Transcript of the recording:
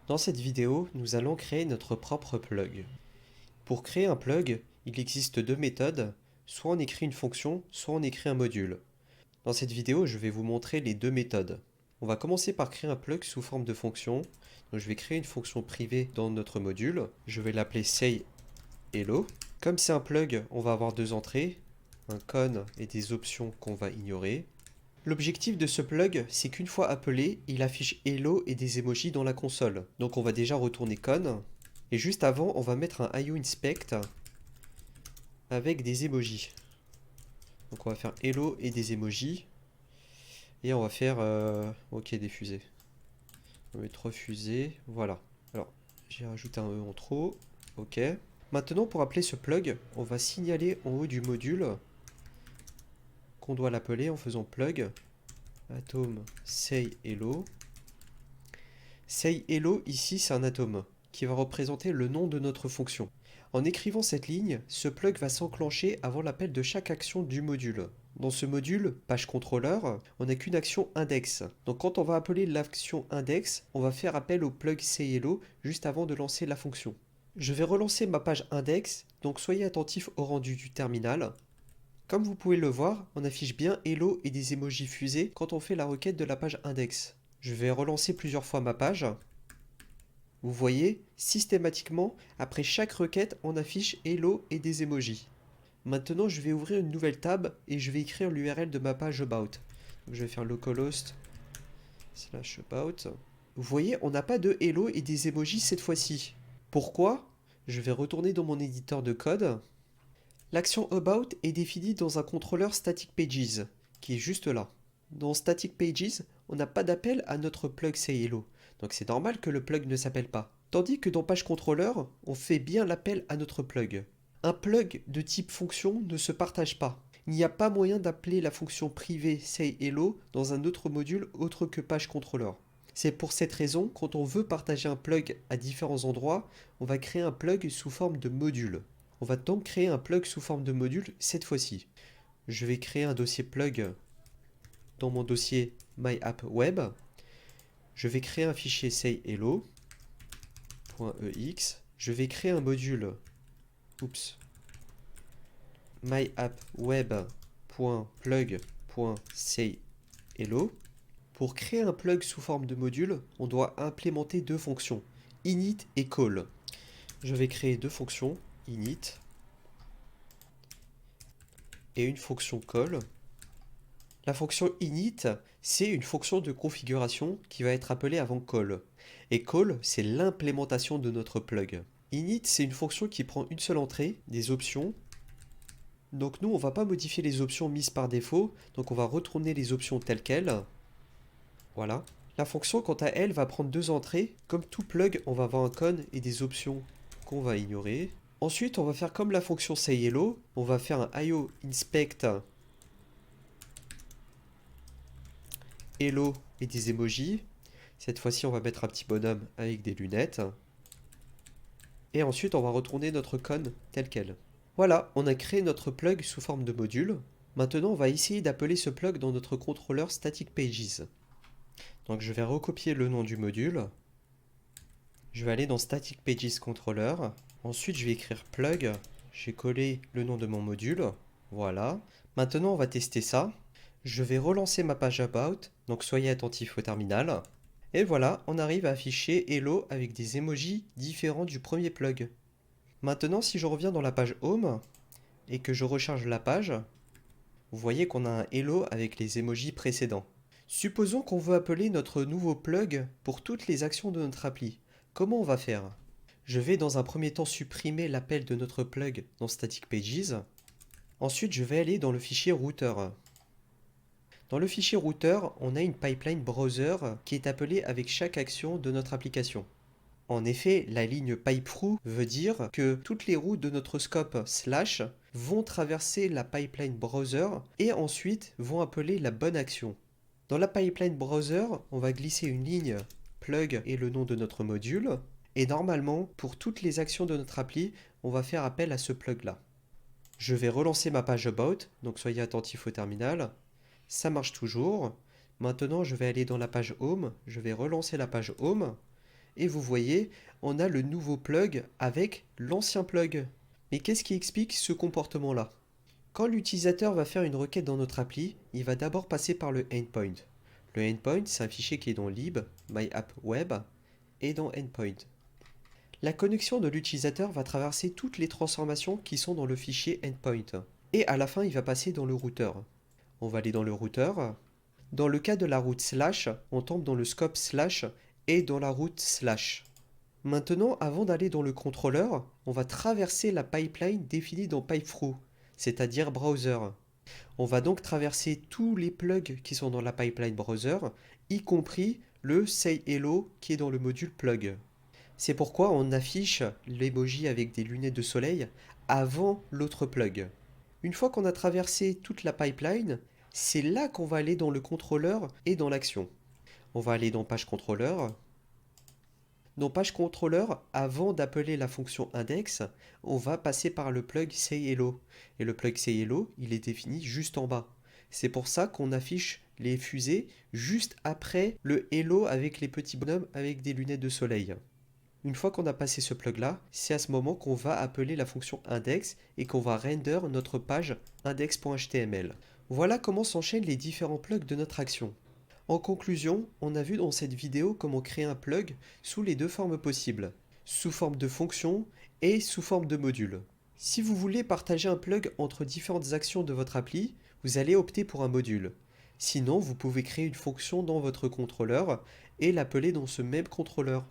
Dans cette vidéo, nous allons créer notre propre plug. Pour créer un plug, il existe deux méthodes, soit on écrit une fonction, soit on écrit un module. Dans cette vidéo, je vais vous montrer les deux méthodes. On va commencer par créer un plug sous forme de fonction. Donc je vais créer une fonction privée dans notre module. Je vais l'appeler sayHello. Comme c'est un plug, on va avoir deux entrées, un con et des options qu'on va ignorer. L'objectif de ce plug, c'est qu'une fois appelé, il affiche hello et des emojis dans la console. Donc on va déjà retourner con. Et juste avant, on va mettre un IOInspect avec des emojis. Donc on va faire hello et des emojis. Et on va faire OK des fusées. On va mettre 3 fusées. Voilà. Alors, j'ai rajouté un E en trop. OK. Maintenant, pour appeler ce plug, on va signaler en haut du module qu'on doit l'appeler en faisant plug atom sayHello. sayHello, ici, c'est un atome qui va représenter le nom de notre fonction. En écrivant cette ligne, ce plug va s'enclencher avant l'appel de chaque action du module. Dans ce module, page contrôleur, on n'a qu'une action index. Donc quand on va appeler l'action index, on va faire appel au plug sayHello juste avant de lancer la fonction. Je vais relancer ma page index, donc soyez attentifs au rendu du terminal. Comme vous pouvez le voir, on affiche bien hello et des emojis fusés quand on fait la requête de la page index. Je vais relancer plusieurs fois ma page. Vous voyez, systématiquement, après chaque requête, on affiche hello et des emojis. Maintenant, je vais ouvrir une nouvelle tab et je vais écrire l'URL de ma page about. Donc, je vais faire localhost /about. Vous voyez, on n'a pas de hello et des emojis cette fois-ci. Pourquoi? Je vais retourner dans mon éditeur de code. L'action about est définie dans un contrôleur static pages, qui est juste là. Dans static pages, on n'a pas d'appel à notre plug sayHello. Donc c'est normal que le plug ne s'appelle pas. Tandis que dans page contrôleur, on fait bien l'appel à notre plug. Un plug de type fonction ne se partage pas. Il n'y a pas moyen d'appeler la fonction privée sayHello dans un autre module autre que page contrôleur. C'est pour cette raison, quand on veut partager un plug à différents endroits, on va créer un plug sous forme de module. On va donc créer un plug sous forme de module cette fois-ci. Je vais créer un dossier plug dans mon dossier myappweb. Je vais créer un fichier sayHello.ex. Je vais créer un module myappweb.plug.sayHello. Pour créer un plug sous forme de module, on doit implémenter deux fonctions, init et call. Je vais créer deux fonctions, init et une fonction call. La fonction init, c'est une fonction de configuration qui va être appelée avant call. Et call, c'est l'implémentation de notre plug. Init, c'est une fonction qui prend une seule entrée, des options. Donc nous, on ne va pas modifier les options mises par défaut, donc on va retourner les options telles quelles. Voilà. La fonction, quant à elle, va prendre deux entrées. Comme tout plug, on va avoir un con et des options qu'on va ignorer. Ensuite, on va faire comme la fonction sayHello. On va faire un IOInspect hello et des emojis. Cette fois-ci, on va mettre un petit bonhomme avec des lunettes. Et ensuite, on va retourner notre con tel quel. Voilà, on a créé notre plug sous forme de module. Maintenant, on va essayer d'appeler ce plug dans notre contrôleur static pages. Donc, je vais recopier le nom du module. Je vais aller dans static pages controller. Ensuite, je vais écrire plug. J'ai collé le nom de mon module. Voilà. Maintenant, on va tester ça. Je vais relancer ma page about, donc soyez attentifs au terminal. Et voilà, on arrive à afficher hello avec des emojis différents du premier plug. Maintenant, si je reviens dans la page home et que je recharge la page, vous voyez qu'on a un hello avec les emojis précédents. Supposons qu'on veut appeler notre nouveau plug pour toutes les actions de notre appli. Comment on va faire? Je vais dans un premier temps supprimer l'appel de notre plug dans static pages. Ensuite, je vais aller dans le fichier router. Dans le fichier router, on a une pipeline browser qui est appelée avec chaque action de notre application. En effet, la ligne pipethrough veut dire que toutes les routes de notre scope slash vont traverser la pipeline browser et ensuite vont appeler la bonne action. Dans la pipeline browser, on va glisser une ligne plug et le nom de notre module. Et normalement, pour toutes les actions de notre appli, on va faire appel à ce plug-là. Je vais relancer ma page about, donc soyez attentifs au terminal. Ça marche toujours. Maintenant, je vais aller dans la page home. Je vais relancer la page home. Et vous voyez, on a le nouveau plug avec l'ancien plug. Mais qu'est-ce qui explique ce comportement-là? Quand l'utilisateur va faire une requête dans notre appli, il va d'abord passer par le endpoint. Le endpoint, c'est un fichier qui est dans lib, myappWeb, et dans endpoint. La connexion de l'utilisateur va traverser toutes les transformations qui sont dans le fichier endpoint. Et à la fin, il va passer dans le routeur. On va aller dans le routeur. Dans le cas de la route slash, on tombe dans le scope slash et dans la route slash. Maintenant, avant d'aller dans le contrôleur, on va traverser la pipeline définie dans pipethrough, c'est-à-dire browser. On va donc traverser tous les plugs qui sont dans la pipeline browser, y compris le say hello qui est dans le module plug. C'est pourquoi on affiche l'emoji avec des lunettes de soleil avant l'autre plug. Une fois qu'on a traversé toute la pipeline, c'est là qu'on va aller dans le contrôleur et dans l'action. On va aller dans page contrôleur. Dans page contrôleur, avant d'appeler la fonction index, on va passer par le plug sayHello. Et le plug sayHello, il est défini juste en bas. C'est pour ça qu'on affiche les fusées juste après le hello avec les petits bonhommes avec des lunettes de soleil. Une fois qu'on a passé ce plug-là, c'est à ce moment qu'on va appeler la fonction index et qu'on va render notre page index.html. Voilà comment s'enchaînent les différents plugs de notre action. En conclusion, on a vu dans cette vidéo comment créer un plug sous les deux formes possibles, sous forme de fonction et sous forme de module. Si vous voulez partager un plug entre différentes actions de votre appli, vous allez opter pour un module. Sinon, vous pouvez créer une fonction dans votre contrôleur et l'appeler dans ce même contrôleur.